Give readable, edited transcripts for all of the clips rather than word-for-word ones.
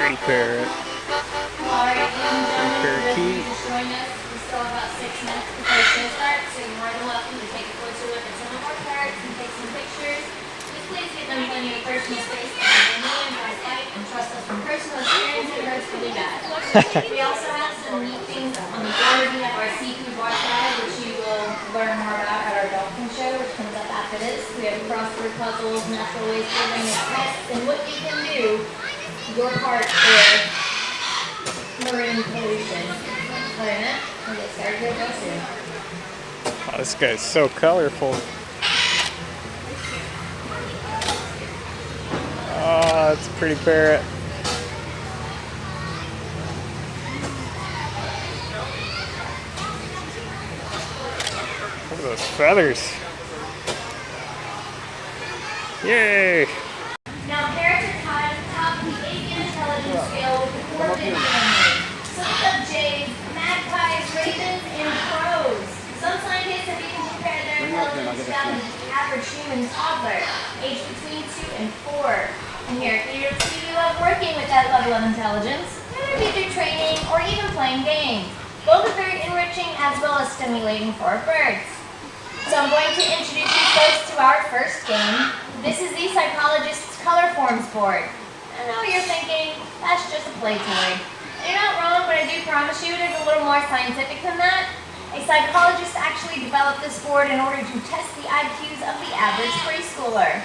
Pretty parrot. Alright, Parakeet. just join us. We still have about 6 minutes before the show starts, so you're more than welcome to take a closer look at some of our parrots and take some pictures. Just please give them plenty of personal space to have their name, by sight, and trust us from personal experience it hurts really bad. We also have some neat things on the board. We have our seafood watch guide, which you will learn more about at our dolphin show, which comes up after this. We have crossword puzzles, natural ways to eliminate pests, and what you can do, your part for marine pollution. Other than that, we'll get started real soon. Oh, this guy's so colorful. Oh, it's a pretty parrot. Look at those feathers. Yay! Now, parrots are tied at the top of the avian intelligence scale with the 4 big families. So look up jays, magpies, ravens, and crows. Some scientists have even compared their intelligence down to the average human toddler, aged between 2 and 4. And here at UC, we love working with that level of intelligence, whether it be through training or even playing games. Both are very enriching as well as stimulating for our birds. So I'm going to introduce you folks to our first game. This is the Psychologists' Colorforms board. I know you're thinking, that's just a play toy. And you're not wrong, but I do promise you it is a little more scientific than that. A psychologist actually developed this board in order to test the IQs of the average preschooler.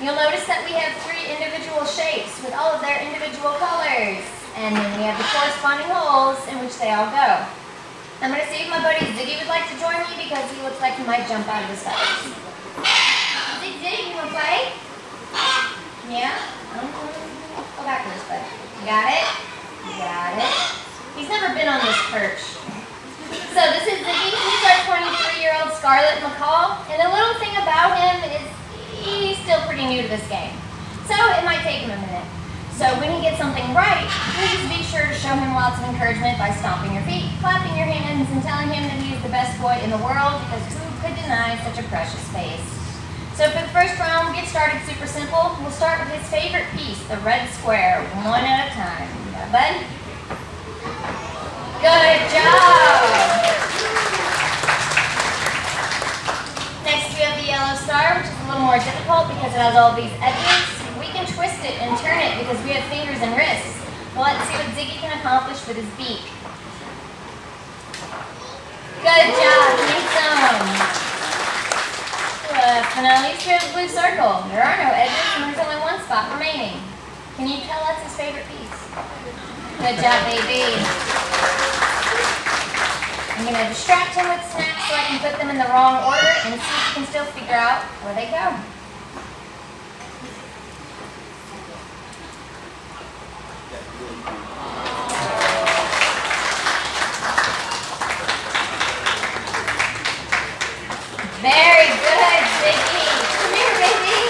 You'll notice that we have 3 individual shapes with all of their individual colors. And then we have the corresponding holes in which they all go. I'm going to see if my buddy Ziggy would like to join me because he looks like he might jump out of his feathers. Zig, you want to play? Yeah? Go back to this, bud. You got it? You got it. He's never been on this perch. So this is Ziggy. He's our 23-year-old Scarlet Macaw. And the little thing about him is he's still pretty new to this game. So it might take him a minute. So when he gets something right, please be sure to show him lots of encouragement by stomping your feet, clapping your hands, and telling him that he is the best boy in the world, because who could deny such a precious face? So for the first round, we'll get started super simple. We'll start with his favorite piece, the red square, one at a time. Yeah, bud? Good job! Next we have the yellow star, which is a little more difficult because it has all these edges. We can twist it and turn it because we have fingers and wrists. Well, let's see what Ziggy can accomplish with his beak. Good job, need some. And now leads to the blue circle. There are no edges and there's only one spot remaining. Can you tell that's his favorite piece? Good job, baby. I'm going to distract him with snacks so I can put them in the wrong order and see if he can still figure out where they go. Very good, Ziggy. Come here, baby.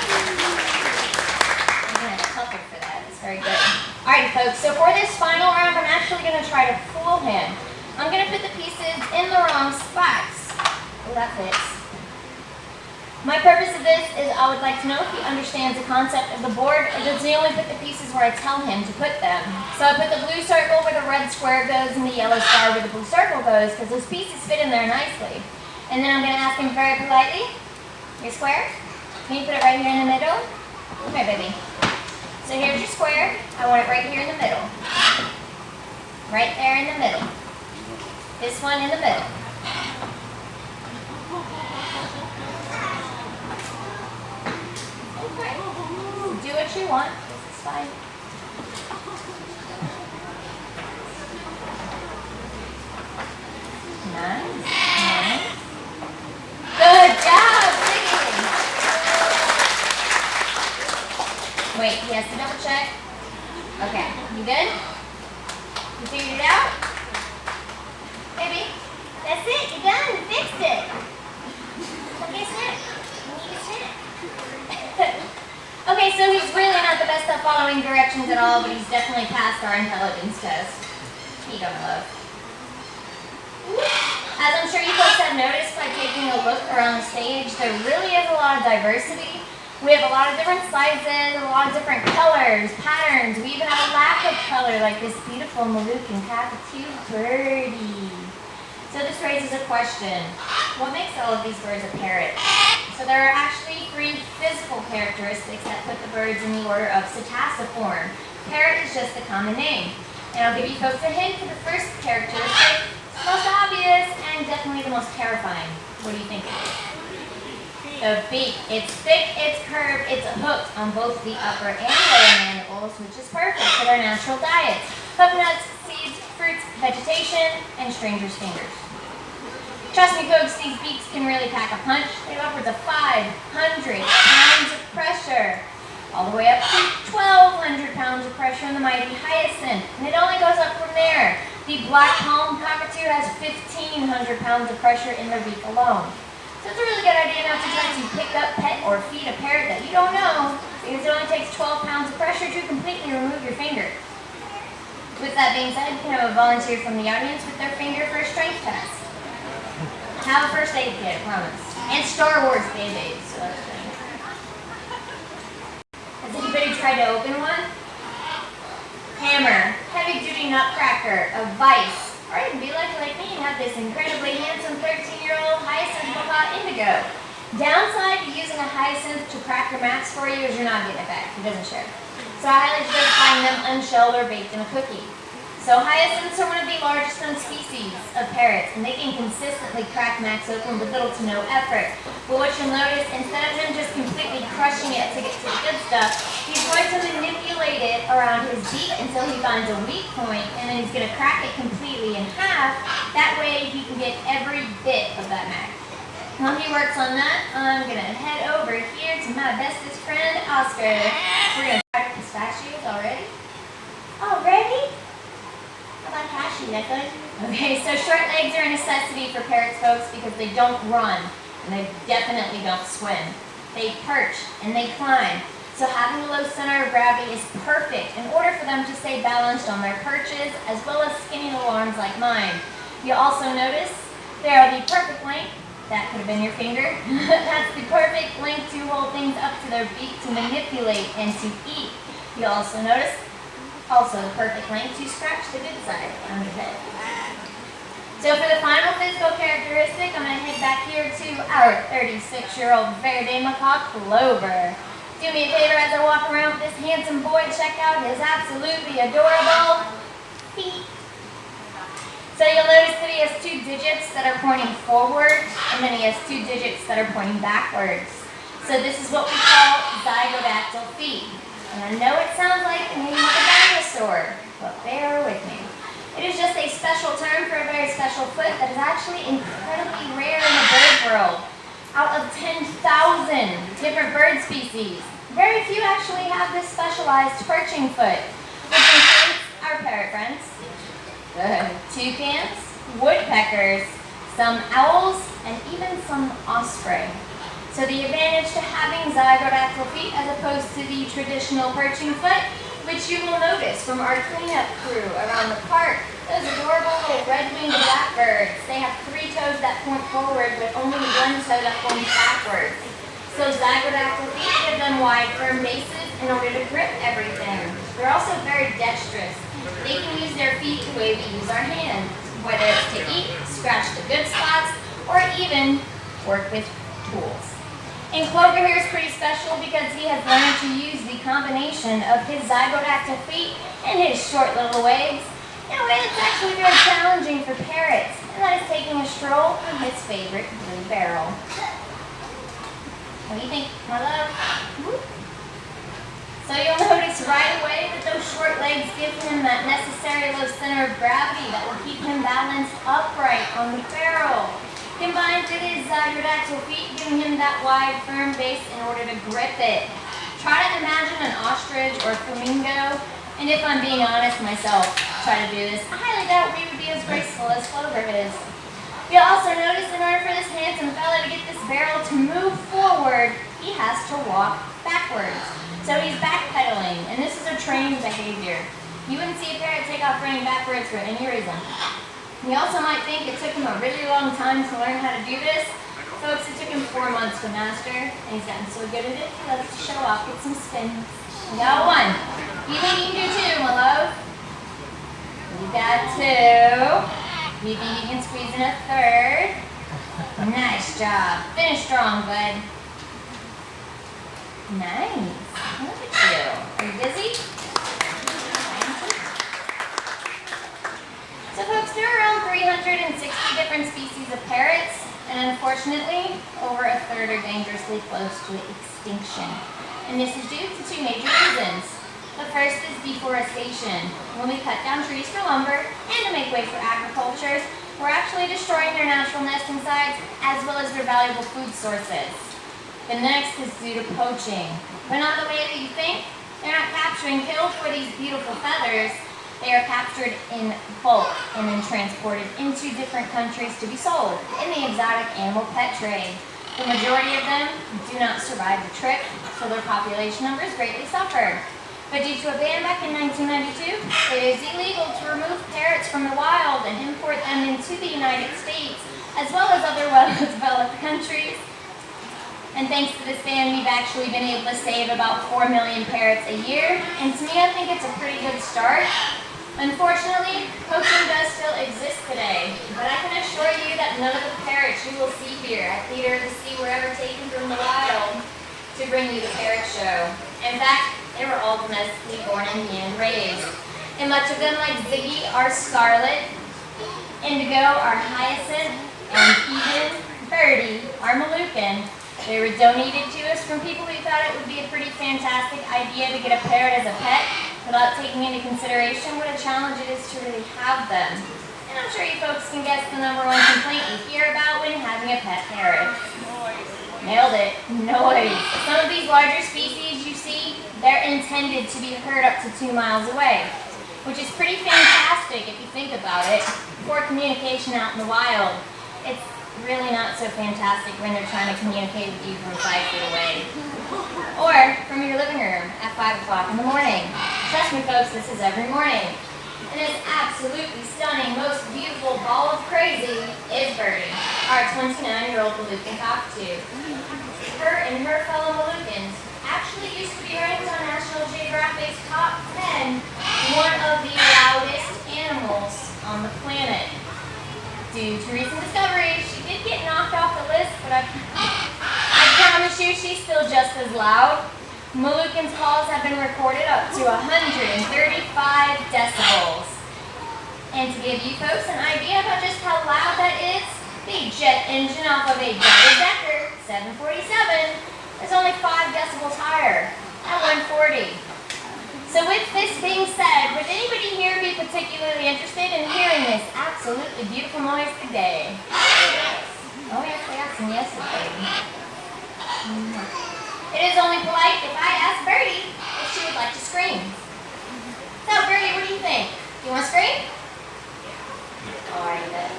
I'm going to have a couple for that. That's very good. Alright, folks. So for this final round, I'm actually going to try to fool him. I'm going to put the pieces in the wrong spots. Oh, that fits. My purpose of this is I would like to know if he understands the concept of the board, or does he only put the pieces where I tell him to put them. So I put the blue circle where the red square goes and the yellow star where the blue circle goes because those pieces fit in there nicely. And then I'm going to ask him very politely, your square, can you put it right here in the middle? Okay, baby. So here's your square. I want it right here in the middle. Right there in the middle. This one in the middle. Okay. Do what you want. It's fine. Nice. Good job, Ziggy. Wait, he has to double check. Okay, you good? You figured it out? Baby, that's it, you're done, you fixed it. Okay, snack. You need a snack. Okay, so he's really not the best at following directions at all, but he's definitely passed our intelligence test. He don't love. As I'm sure you folks have noticed by taking a look around the stage, there really is a lot of diversity. We have a lot of different sizes, a lot of different colors, patterns. We even have a lack of color like this beautiful Moluccan cockatoo birdie. So this raises a question. What makes all of these birds a parrot? So there are actually 3 physical characteristics that put the birds in the order of Psittaciform. Parrot is just a common name. And I'll give you folks a hint for the first characteristic. It's the most obvious and definitely the most terrifying. What do you think it is? The beak. It's thick, it's curved, it's hooked on both the upper and lower mandibles, which is perfect for their natural diets. Hook nuts, seeds, fruits, vegetation, and strangers' fingers. Trust me folks, these beaks can really pack a punch. They have upwards of 500 pounds of pressure, all the way up to 1,200 pounds of pressure in the mighty hyacinth, and it only goes up from there. The black palm cockatoo has 1,500 pounds of pressure in the beak alone. So it's a really good idea not to try to pick up, pet, or feed a parrot that you don't know, because it only takes 12 pounds of pressure to completely remove your finger. With that being said, you can have a volunteer from the audience with their finger for a strength test. Have a first aid kit, I promise. And Star Wars Band-Aids, so that's good. Has anybody tried to open one? Hammer, heavy-duty nutcracker, a vice, or you can be lucky like me and have this incredibly handsome 13-year-old hyacinth macaw indigo. Downside to using a hyacinth to crack your mats for you is you're not getting it back. He doesn't share. So I highly suggest buying them unshelled or baked in a cookie. So hyacinths are one of the largest known species of parrots, and they can consistently crack mats open with little to no effort. But what you'll notice, instead of him just completely crushing it to get to the good stuff, he's going to manipulate it around his beak until he finds a weak point, and then he's going to crack it completely in half. That way he can get every bit of that mat. While he works on that, I'm going to head over here to my bestest friend, Oscar. We're going to try pistachios already. Already? How about cashew, Nicholas? Okay, so short legs are a necessity for parrots, folks, because they don't run, and they definitely don't swim. They perch, and they climb. So having a low center of gravity is perfect in order for them to stay balanced on their perches, as well as skinny little arms like mine. You'll also notice they are the perfect length. That could have been your finger. That's the perfect length to hold things up to their beak to manipulate and to eat. You'll also notice also the perfect length to scratch the good side on the head. So for the final physical characteristic, I'm going to head back here to our 36-year-old Verde macaw, Clover. Do me a favor as I walk around with this handsome boy, check out his absolutely adorable feet. So you'll notice that he has 2 digits that are pointing forward, and then he has 2 digits that are pointing backwards. So this is what we call zygodactyl feet. And I know it sounds like the name of a dinosaur, but bear with me. It is just a special term for a very special foot that is actually incredibly rare in the bird world. Out of 10,000 different bird species, very few actually have this specialized perching foot, which includes our parrot friends, toucans, woodpeckers, some owls, and even some osprey. So the advantage to having zygodactyl feet as opposed to the traditional perching foot, which you will notice from our cleanup crew around the park, those adorable little red-winged blackbirds. They have 3 toes that point forward, but only 1 toe that points backwards. So zygodactyl feet give them wide, firm bases in order to grip everything. They're also very dexterous. They can use their feet the way we use our hands, whether it's to eat, scratch the good spots, or even work with tools. And Clover here is pretty special because he has learned to use the combination of his zygodactyl feet and his short little legs in a way that's actually very challenging for parrots, and that is taking a stroll through his favorite blue barrel. What do you think, my love? So you'll notice right away that those short legs give him that necessary low center of gravity that will keep him balanced upright on the barrel. Combined with his zygodactyl feet giving him that wide, firm base in order to grip it. Try to imagine an ostrich or a flamingo, and if I'm being honest myself, try to do this. I highly doubt we would be as graceful as Clover is. You'll also notice in order for this handsome fella to get this barrel to move forward, he has to walk backwards. So he's backpedaling, and this is a trained behavior. You wouldn't see a parrot take off running backwards for any reason. You also might think it took him a really long time to learn how to do this. Folks, it took him 4 months to master, and he's gotten so good at it, he loves to show off, get some spins. We got 1. You think you can do 2, my love? got 2. You think you can squeeze in a 3rd? Nice job. Finish strong, bud. Nice. Look at you. Are you busy? So folks, there are around 360 different species of parrots, and unfortunately, over a 1/3 are dangerously close to extinction. And this is due to 2 major reasons. The first is deforestation. When we cut down trees for lumber and to make way for agriculture, we're actually destroying their natural nesting sites as well as their valuable food sources. The next is due to poaching. But not the way that you think. They're not captured and killed for these beautiful feathers. They are captured in bulk and then transported into different countries to be sold in the exotic animal pet trade. The majority of them do not survive the trip, so their population numbers greatly suffer. But due to a ban back in 1992, it is illegal to remove parrots from the wild and import them into the United States, as well as other well-developed countries. And thanks to this ban, we've actually been able to save about 4 million parrots a year. And to me, I think it's a pretty good start. Unfortunately, poaching does still exist today, but I can assure you that none of the parrots you will see here at Theater of the Sea were ever taken from the wild to bring you the parrot show. In fact, they were all domestically born and raised. And much of them, like Ziggy, are scarlet, Indigo are hyacinth, and even Birdie are Moluccan. They were donated to us from people who thought it would be a pretty fantastic idea to get a parrot as a pet without taking into consideration what a challenge it is to really have them. And I'm sure you folks can guess the #1 complaint you hear about when having a pet parrot. Nailed it. Noise. Some of these larger species you see, they're intended to be heard up to 2 miles away, which is pretty fantastic if you think about it, for communication out in the wild. It's really not so fantastic when they're trying to communicate with you from 5 feet away. Or from your living room at 5 o'clock in the morning. Trust me folks, this is every morning. And this absolutely stunning, most beautiful ball of crazy is Birdie, our 29-year-old Moluccan cockatoo. Her and her fellow Moluccans actually used to be ranked on National Geographic's top 10, one of the loudest animals on the planet. Due to recent discoveries, she did get knocked off the list, but I promise you she's still just as loud. Moluccan's calls have been recorded up to 135 decibels. And to give you folks an idea about just how loud that is, the jet engine off of a double-decker 747 is only 5 decibels higher, at 140. So with this being said, would anybody here be particularly interested in hearing this absolutely beautiful noise today? Oh yes, I got some yeses, baby. It is only polite if I ask Birdie if she would like to scream. So Birdie, what do you think? Do you want to scream? Alright then.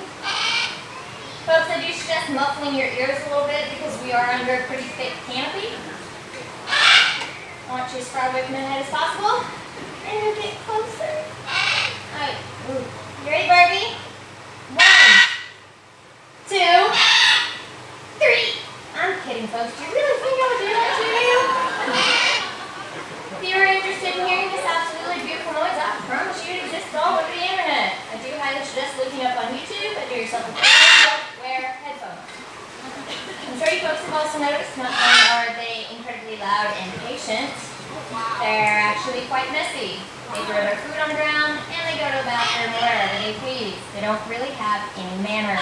Folks, I do suggest muffling your ears a little bit because we are under a pretty thick canopy. I want you as far away from the head as possible. And we'll get closer. Alright. You ready, Barbie? 1, 2, 3. I'm kidding, folks. Do you really think I would do that to you? If you are interested in hearing this absolutely beautiful noise, I promise you it exists all over the internet. I do highly suggest looking up on YouTube and do yourself a favor and don't wear headphones. I'm sure you folks have also noticed not only are they incredibly loud and patient, they're actually quite messy. They throw their food on the ground and they go to the bathroom wherever they please. They don't really have any manners.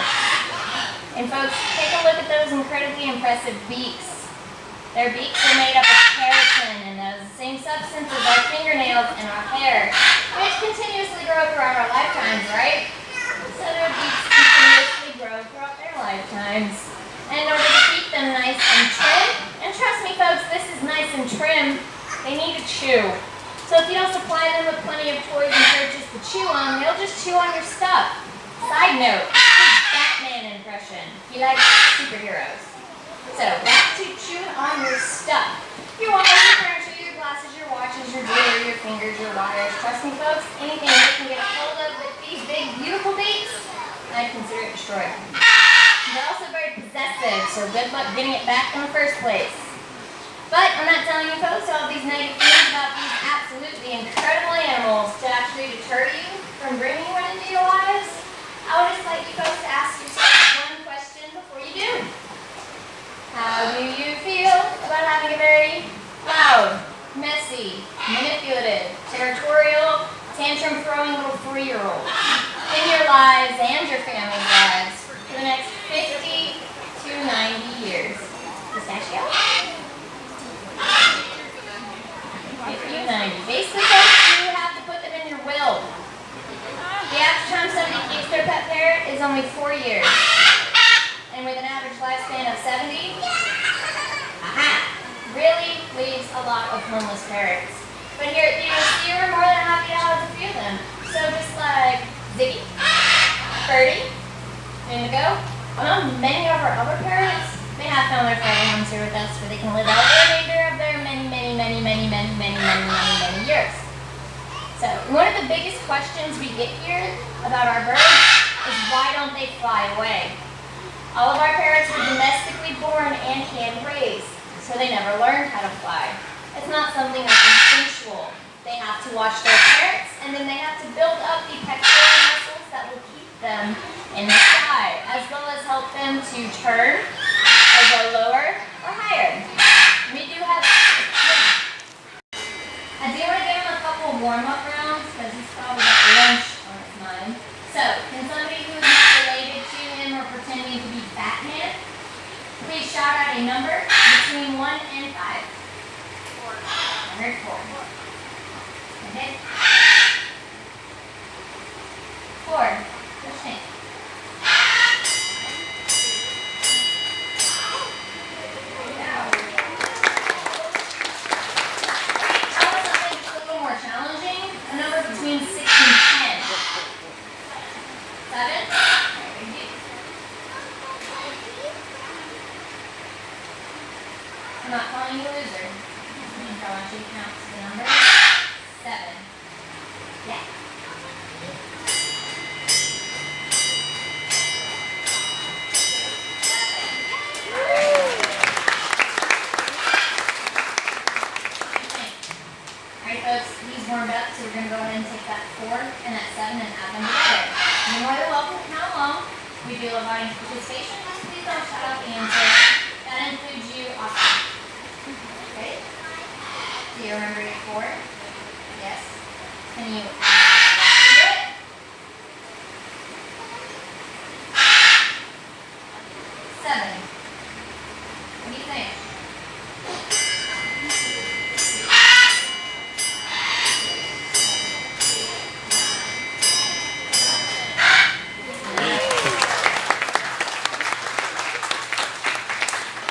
And folks, take a look at those incredibly impressive beaks. Their beaks are made up of keratin, and that is the same substance as our fingernails and our hair, which continuously grow throughout our lifetimes, right? So their beaks continuously grow throughout their lifetimes. And in order to keep them nice and trim, and trust me folks, this is nice and trim, they need to chew. So if you don't supply them with plenty of toys and treats to chew on, they'll just chew on your stuff. Side note, Batman impression. He likes superheroes. So back to chewing on your stuff. Your walls, your furniture, your glasses, your watches, your jewelry, your fingers, your wires. Trust me folks, anything they can get a hold of with these big beautiful beaks, I'd consider it destroyed. They're also very possessive, so good luck getting it back in the first place. But I'm not telling you folks all these negative things about these absolutely incredible animals to actually deter you from bringing one into your lives, I would just like you folks to ask yourself one question before you do. How do you feel about having a very loud, messy, manipulative, territorial, tantrum-throwing little 3-year-old in your lives and your family's lives for the next 50 to 90 years? Pistachio? 50 to 90. Basically, folks, you have to put them in your will. The average time somebody keeps their pet parrot is only 4 years. And with an average lifespan of 70, really leaves a lot of homeless parrots. But here at the USC, we're more than happy to have a few of them. So just like Ziggy, Birdie, Indigo, many of our other parrots, they have found their forever homes here with us where they can live out the remainder of their many years. So one of the biggest questions we get here about our birds is why don't they fly away? All of our parrots were domestically born and hand-raised, so they never learned how to fly. It's not something that's instinctual. They have to watch their parents, and then they have to build up the pectoral muscles that will keep them in the sky, as well as help them to turn or go lower or higher. We do have... I do want to give him a couple of warm-up rounds, because he's probably got lunch on his mind. So, can somebody who is not related to him or pretending to be Batman, please shout out a number between 1 and 5. 4. I heard 4. Okay. 4. What's your name? Tell us something just a little more challenging. A number between 6 and 10. 7. I'm not calling you a loser. I want you to count to the number 7. Yeah. Alright folks, he's warmed up, so we're going to go ahead and take that 4 and that 7 and add them together. You're more than welcome to count along. We do love audience participation. Just please don't shout out the answer. That includes you, Austin. Okay? Do you remember your 4? Yes. Can you do it? 7. What do you think?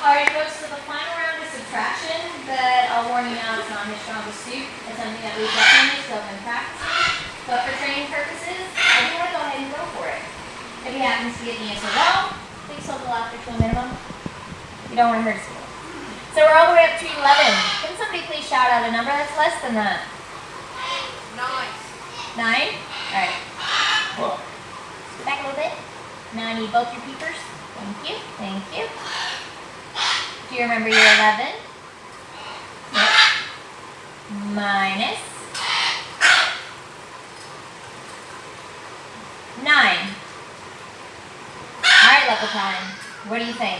Alright folks, so the final round is subtraction, but I'll warn you now, it's not his strongest suit. It's something that we've definitely still been practicing. But for training purposes, I do want to go ahead and go for it. If he happens to get the answer wrong, please hold the laughter to a minimum. You don't want to hurt his feelings. So we're all the way up to 11. Can somebody please shout out a number that's less than that? 9. 9? Alright. Cool. Back a little bit. Now I need both your peepers. Thank you. Thank you. Do you remember your 11? Yep. Minus 9. Alright, level time. What do you think?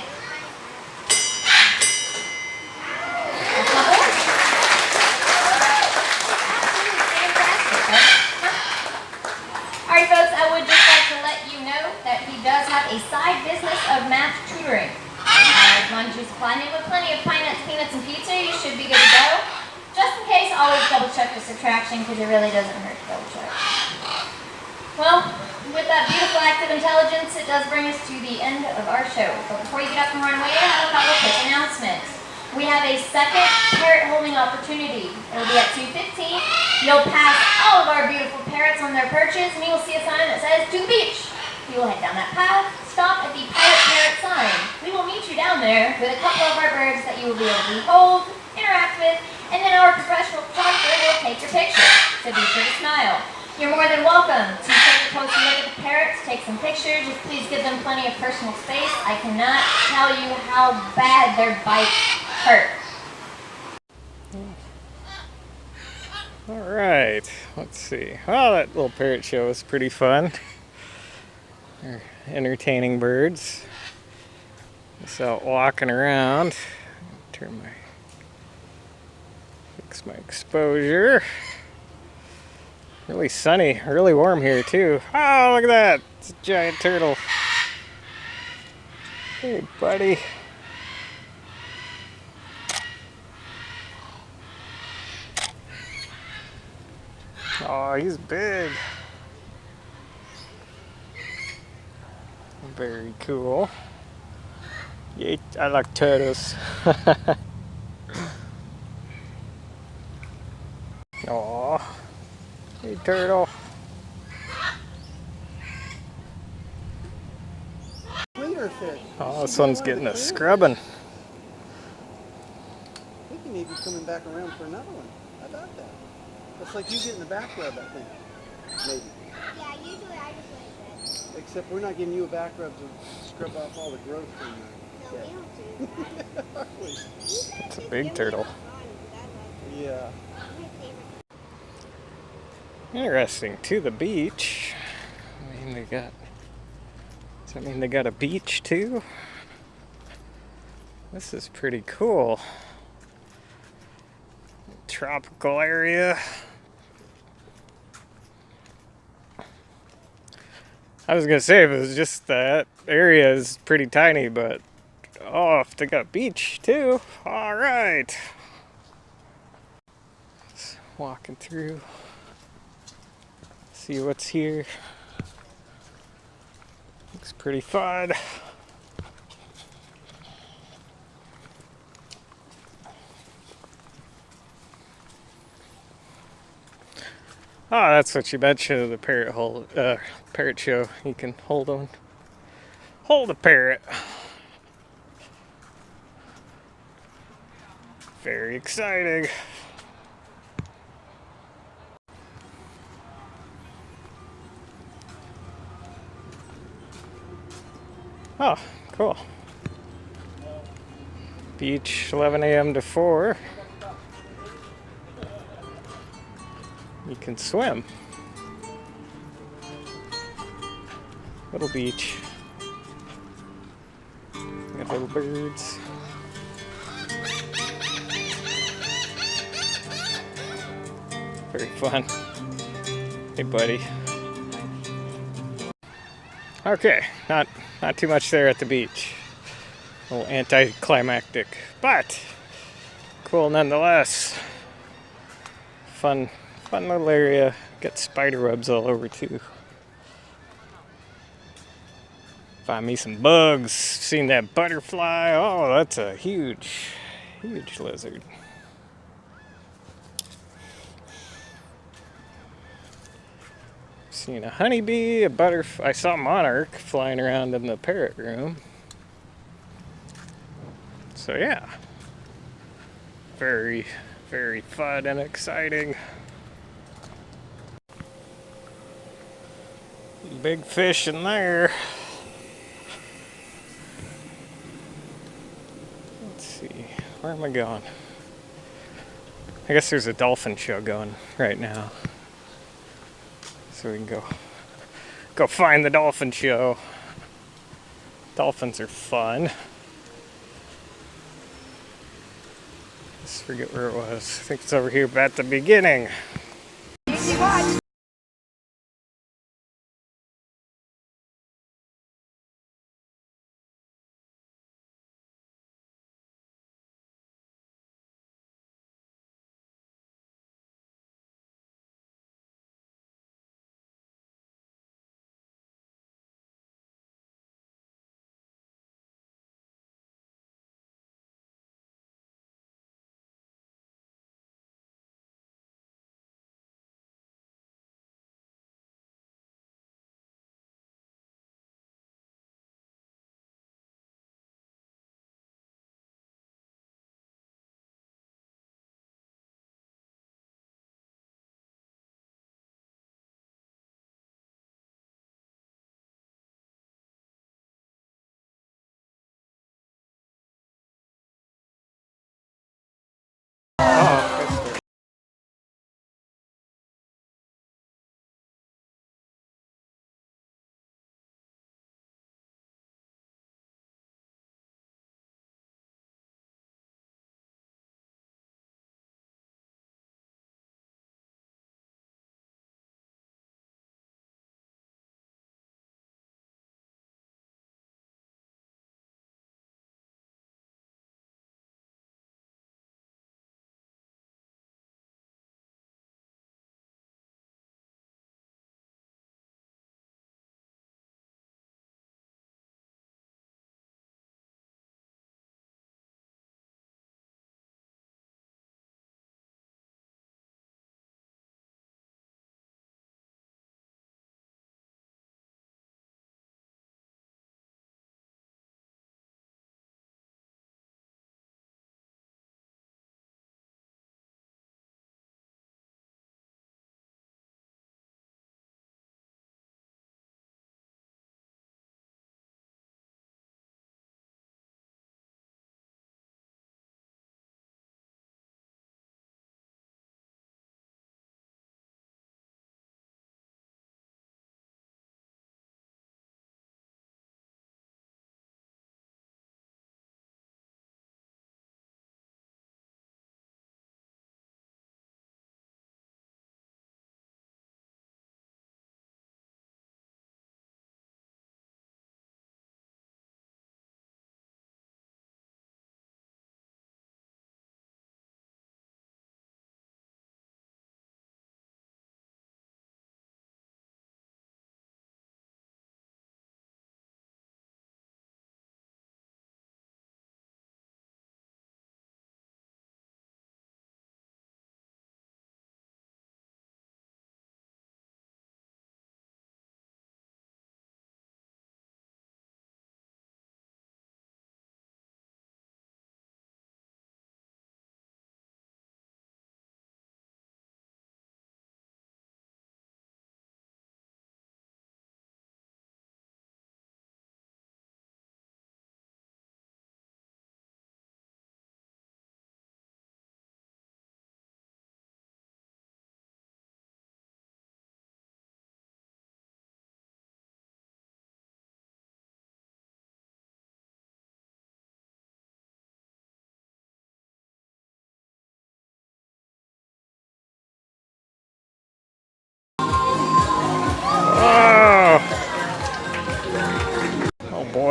That's my board. Absolutely fantastic, right? Alright folks, I would just like to let you know that he does have a side business of math tutoring. As long as you supply him with plenty of pine nuts, peanuts, and pizza, you should be good to go. Just in case, always double check the subtraction because it really doesn't hurt to double check. Well, with that beautiful act of intelligence, it does bring us to the end of our show. But before you get up and run away, I have a couple quick announcements. We have a second parrot holding opportunity. It'll be at 2:15. You'll pass all of our beautiful parrots on their perches, and you will see a sign that says, "To the beach." You will head down that path, stop at the pirate parrot sign. We will meet you down there with a couple of our birds that you will be able to hold, interact with, and then our professional photographer will take your picture. So be sure to smile. You're more than welcome to take a closer look at the parrots, take some pictures. Just please give them plenty of personal space. I cannot tell you how bad their bites hurt. Alright, let's see. Oh, that little parrot show was pretty fun. They're entertaining birds. Just out walking around. Fix my exposure. Really sunny, really warm here too. Oh, look at that! It's a giant turtle. Hey, buddy. Oh, he's big. Very cool. Yeah, I like turtles. Oh, hey turtle. Oh, this one's getting a scrubbing. I think you may be coming back around for another one. How about that? That's like you getting the back rub, I think. Maybe. Yeah, usually I just like this. Except we're not giving you a back rub to scrub off all the growth from No, there. we don't do that. It's a big turtle. Yeah. Interesting. To the beach. I mean, does that mean they got a beach too? This is pretty cool. Tropical area. I was gonna say if it was just that area is pretty tiny, but oh, if they got a beach too. All right. Just walking through. See what's here. Looks pretty fun. Oh, that's what you mentioned of the parrot show. You can hold a parrot. Very exciting. Oh, cool. Beach, 11 a.m. to 4. You can swim. Little beach. Got little birds. Very fun. Hey, buddy. Okay, not too much there at the beach. A little anticlimactic, but cool nonetheless. Fun little area. Got spider webs all over too. Find me some bugs. Seen that butterfly. Oh, that's a huge lizard. Seen a honeybee, a butterfly. I saw a monarch flying around in the parrot room. So yeah, very fun and exciting. Big fish in there. Let's see, where am I going? I guess there's a dolphin show going right now. So we can go find the dolphin show. Dolphins are fun. Just forget where it was. I think it's over here at the beginning.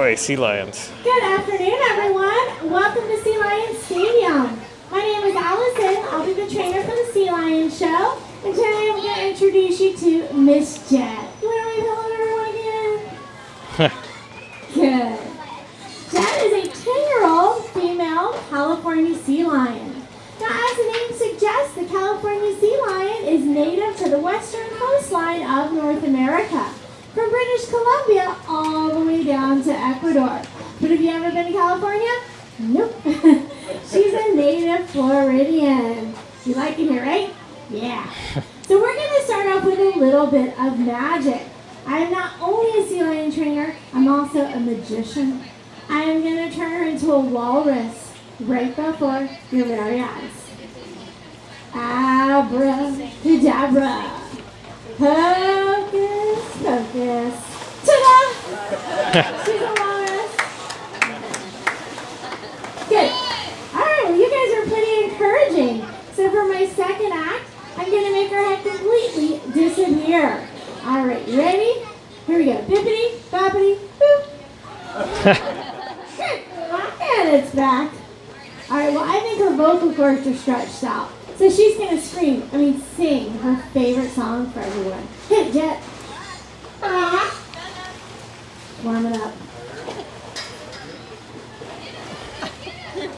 play sea lions. Good afternoon, everyone. Welcome to Sea Lion Stadium. My name is Allison. I'll be the trainer for the Sea Lion Show. And today I'm going to introduce you to Miss Jet. You want to wave hello to everyone again? Good. Jet is a 10-year-old female California sea lion. Now, as the name suggests, the California sea lion is native to the western coastline of North America, from British Columbia all the way down to Ecuador. But have you ever been to California? Nope. She's a native Floridian. You like it here, right? Yeah. So we're going to start off with a little bit of magic. I am not only a sea lion trainer, I'm also a magician. I am going to turn her into a walrus right before your very eyes. Abracadabra. Hocus pocus. Ta-da! She's a walrus. Good. Alright, well you guys are pretty encouraging. So for my second act, I'm going to make her head completely disappear. Alright, you ready? Here we go. Bippity, boppity, boop. Good. And it's back. Alright, well I think her vocal cords are stretched out. So she's going to sing her favorite song for everyone. Hit it, Jet. Warm it up. Good.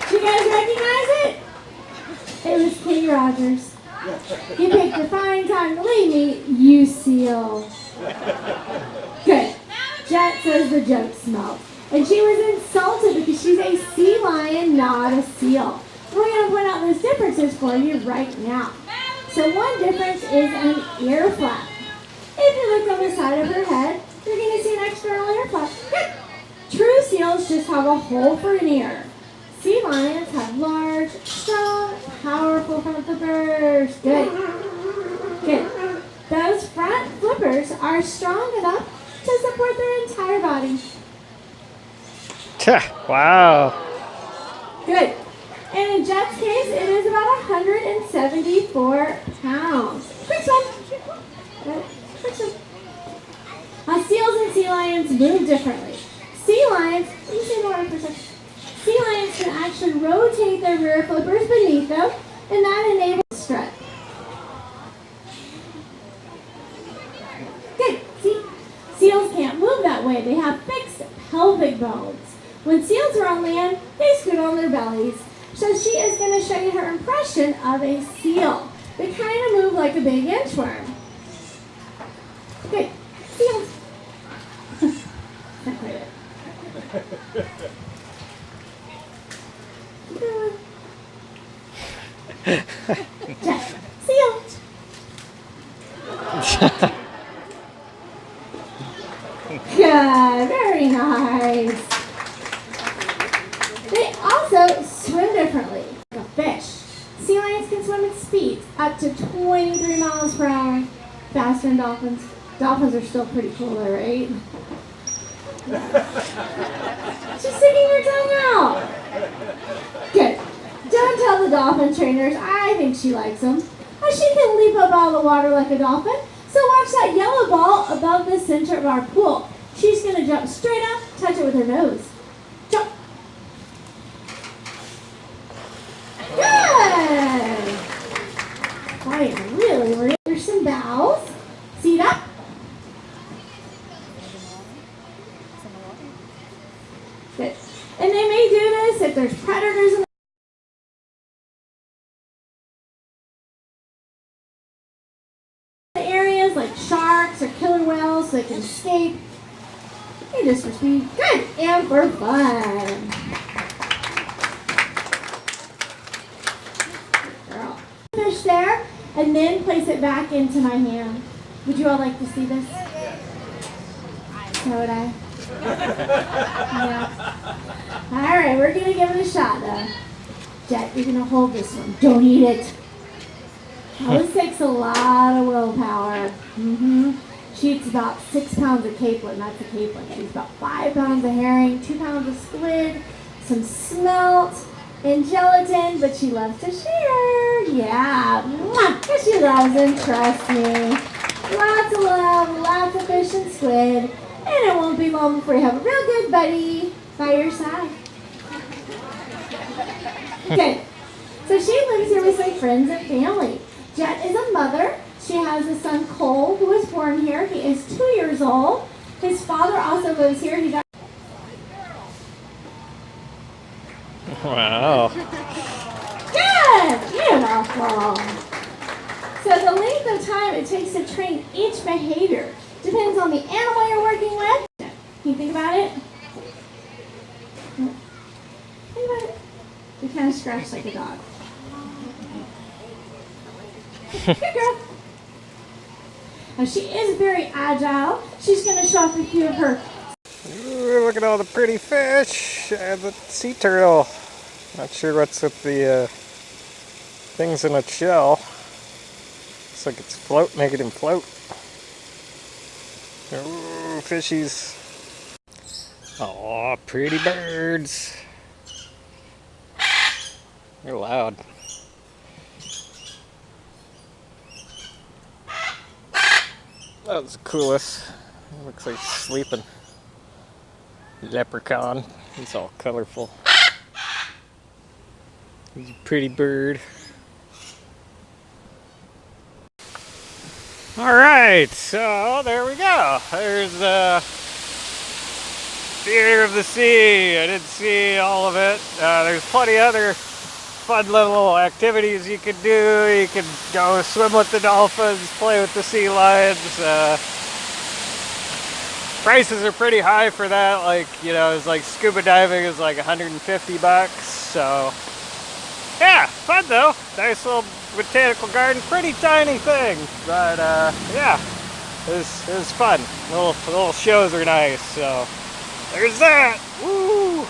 Do you guys recognize it? It was Kenny Rogers. You picked a fine time to leave me, you seal. Good. Jet says the joke smelled. And she was insulted because she's a sea lion, not a seal. We're going to point out those differences for you right now. So one difference is an ear flap. If you look on the side of her head, you're going to see an external ear flap. Good. True seals just have a hole for an ear. Sea lions have large, strong, powerful front flippers. Good. Good. Those front flippers are strong enough to support their entire body. Wow. Good. And in Jet's case, it is about 174 pounds. Quick one. Good. Quick one. Now, seals and sea lions move differently. Sea lions, let me say the word for a second. Sea lions can actually rotate their rear flippers beneath them, and that enables strut. Good. See? Seals can't move that way. They have fixed pelvic bones. When seals are on land, they scoot on their bellies. So she is going to show you her impression of a seal. They kind of move like a big inchworm. Good. Seals. Not quite it. Jet. Seal. Good. Very nice. They also swim differently. Like a fish. Sea lions can swim at speeds up to 23 miles per hour. Faster than dolphins. Dolphins are still pretty cool though, right? She's sticking her tongue out. Good. Don't tell the dolphin trainers. I think she likes them. She can leap up out of the water like a dolphin. So watch that yellow ball above the center of our pool. She's going to jump straight up, touch it with her nose. Jump. Good. Quiet, really. There's some bows. Seat up. Good. And they may do this if there's predators in the areas like sharks or killer whales so they can escape. And just for speed. Good. And for fun. Girl. Fish there and then place it back into my hand. Would you all like to see this? So would I. Yeah. Alright, we're going to give it a shot though. Jet, you're going to hold this one. Don't eat it. Now, this takes a lot of willpower. She eats about 6 pounds of capelin. That's a capelin. She eats about 5 pounds of herring, 2 pounds of squid, some smelt and gelatin, but she loves to share. Yeah, mwah, 'cause she loves them, trust me. Lots of love, lots of fish and squid, and it won't be long before you have a real good buddy by your side. Okay, so she lives here with some friends and family. Jet is a mother. She has a son, Cole, who was born here. He is 2 years old. His father also lives here. He's Wow. good! Beautiful! So the length of time it takes to train each behavior depends on the animal you're working with. Can you think about it? Think about it. You kind of scratch like a dog. Good girl. Now she is very agile. She's going to show off a few of her. Ooh, look at all the pretty fish. The sea turtle. Not sure what's with the things in its shell. Looks like it's making him float. Ooh, fishies. Aw, pretty birds. They're loud. That was the coolest. Looks like he's sleeping. Leprechaun. He's all colorful. He's a pretty bird. Alright, so there we go. There's the Theater of the Sea. I didn't see all of it. There's plenty of other fun little activities you could do. You could go swim with the dolphins, play with the sea lions. Prices are pretty high for that. Like, you know, it's like scuba diving is like $150. So, yeah, fun though. Nice little botanical garden. Pretty tiny thing, but yeah, it was fun. Little shows are nice. So, there's that. Woo!